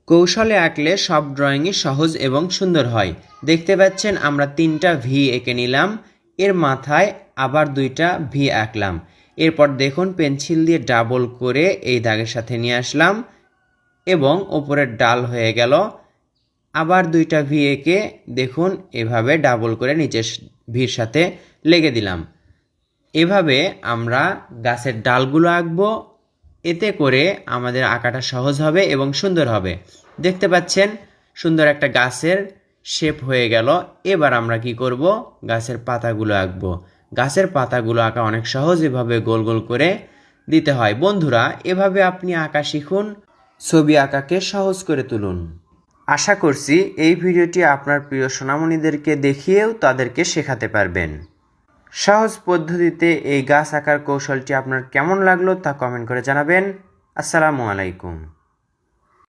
কৌশলে আঁকলে সব ড্রয়িংই সহজ এবং সুন্দর হয়। দেখতে পাচ্ছেন আমরা 3টা ভি এঁকে নিলাম, এর মাথায় আবার 2টা ভি আঁকলাম। এরপর দেখুন পেন্সিল দিয়ে ডাবল করে এই দাগের সাথে নিয়ে আসলাম এবং ওপরের ডাল হয়ে গেল। আবার 2টা ভি এঁকে দেখুন এভাবে ডাবল করে নিচের ভির সাথে লেগে দিলাম। এভাবে আমরা গাছের ডালগুলো আঁকবো, এতে করে আমাদের আঁকাটা সহজ হবে এবং সুন্দর হবে। দেখতে পাচ্ছেন সুন্দর একটা গাছের শেপ হয়ে গেল। এবার আমরা কি করব, গাছের পাতাগুলো আঁকবো। গাছের পাতাগুলো আঁকা অনেক সহজ, এভাবে গোল গোল করে দিতে হয়। বন্ধুরা, এভাবে আপনি আঁকা শিখুন, ছবি আঁকাকে সহজ করে তুলুন। আশা করছি এই ভিডিওটি আপনার প্রিয় সোনামণিদেরকে দেখিয়েও তাদেরকে শেখাতে পারবেন। সহজ পদ্ধতিতে এই গাছ আঁকার কৌশলটি আপনার কেমন লাগলো তা কমেন্ট করে জানাবেন। আসসালামু আলাইকুম।